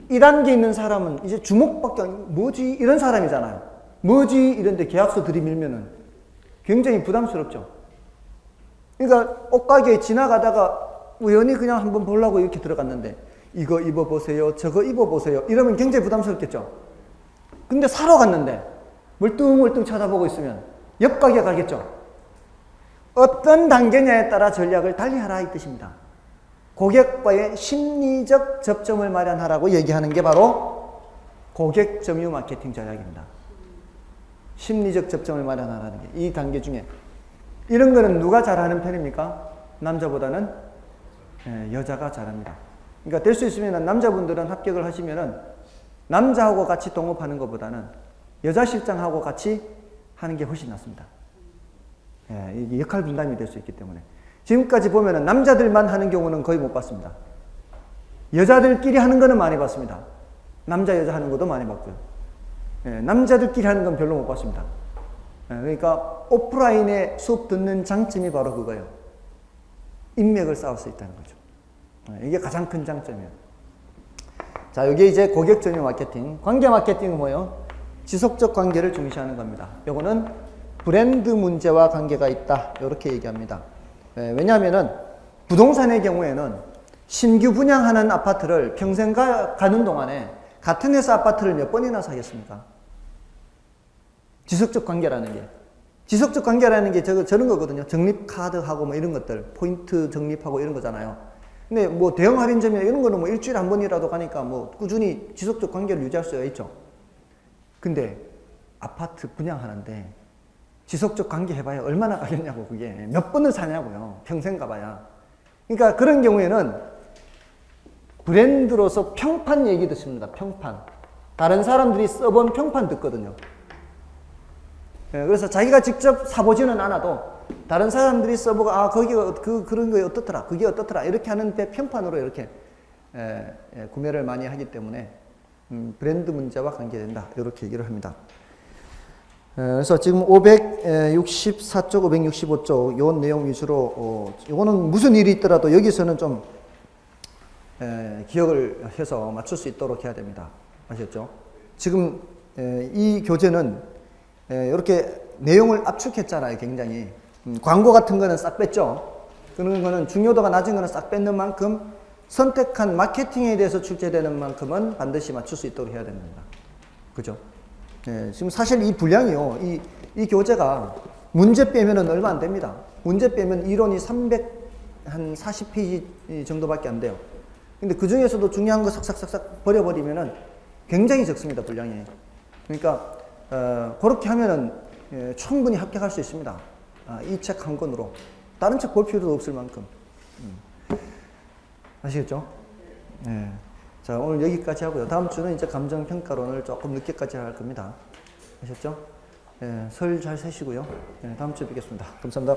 이 단계에 있는 사람은 이제 주목밖에 뭐지 이런 사람이잖아요. 뭐지 이런데 계약서 들이밀면은 굉장히 부담스럽죠. 그러니까 옷가게에 지나가다가 우연히 그냥 한번 보려고 이렇게 들어갔는데 이거 입어보세요, 저거 입어보세요 이러면 굉장히 부담스럽겠죠. 근데 사러 갔는데 멀뚱멀뚱 쳐다보고 있으면 옆 가게 가겠죠. 어떤 단계냐에 따라 전략을 달리하라 이 뜻입니다. 고객과의 심리적 접점을 마련하라고 얘기하는 게 바로 고객 점유 마케팅 전략입니다. 심리적 접점을 마련하라는 게 이 단계 중에 이런 거는 누가 잘하는 편입니까? 남자보다는 여자가 잘합니다. 그러니까 될 수 있으면 남자분들은 합격을 하시면은 남자하고 같이 동업하는 것보다는 여자 실장하고 같이 하는 게 훨씬 낫습니다. 이게 역할 분담이 될 수 있기 때문에. 지금까지 보면은 남자들만 하는 경우는 거의 못 봤습니다. 여자들끼리 하는 거는 많이 봤습니다. 남자 여자 하는 것도 많이 봤고요. 남자들끼리 하는 건 별로 못 봤습니다. 그러니까 오프라인에 수업 듣는 장점이 바로 그거예요. 인맥을 쌓을 수 있다는 거죠. 이게 가장 큰 장점이에요. 자, 여기 이제 고객 전유 마케팅. 관계 마케팅은 뭐예요? 지속적 관계를 중시하는 겁니다. 요거는 브랜드 문제와 관계가 있다. 이렇게 얘기합니다. 왜냐하면은 부동산의 경우에는 신규 분양하는 아파트를 평생 가는 동안에 같은 회사 아파트를 몇 번이나 사겠습니까? 지속적 관계라는 게. 지속적 관계라는 게 저런 거거든요. 적립카드하고 뭐 이런 것들. 포인트 적립하고 이런 거잖아요. 근데 뭐 대형 할인점이나 이런 거는 뭐 일주일에 한 번이라도 가니까 뭐 꾸준히 지속적 관계를 유지할 수가 있죠. 근데 아파트 분양하는데 지속적 관계 해봐야 얼마나 가겠냐고, 그게. 몇 번을 사냐고요. 평생 가봐야. 그러니까 그런 경우에는 브랜드로서 평판 얘기 듣습니다. 평판. 다른 사람들이 써본 평판 듣거든요. 그래서 자기가 직접 사보지는 않아도 다른 사람들이 써보고, 아, 거기가 그런 거 어떻더라, 그게 어떻더라, 이렇게 하는데 평판으로 이렇게 구매를 많이 하기 때문에 브랜드 문제와 관계된다. 이렇게 얘기를 합니다. 그래서 지금 564쪽, 565쪽 요 내용 위주로 요거는 무슨 일이 있더라도 여기서는 좀 기억을 해서 맞출 수 있도록 해야 됩니다. 아셨죠? 지금 이 교재는 이렇게 내용을 압축했잖아요. 굉장히 광고 같은 거는 싹 뺐죠. 그런 거는 중요도가 낮은 거는 싹 뺏는 만큼 선택한 마케팅에 대해서 출제되는 만큼은 반드시 맞출 수 있도록 해야 됩니다. 그죠? 지금 사실 이 분량이요. 이 교재가 문제 빼면은 얼마 안 됩니다. 문제 빼면 이론이 340페이지 정도밖에 안 돼요. 근데 그 중에서도 중요한 거 싹싹싹싹 버려버리면은 굉장히 적습니다. 분량이. 그러니까, 그렇게 하면은 충분히 합격할 수 있습니다. 이 책 한 권으로. 다른 책 볼 필요도 없을 만큼. 아시겠죠? 네. 자, 오늘 여기까지 하고요. 다음 주는 이제 감정평가론을 조금 늦게까지 할 겁니다. 아셨죠? 설 잘 세시고요. 다음 주에 뵙겠습니다. 감사합니다.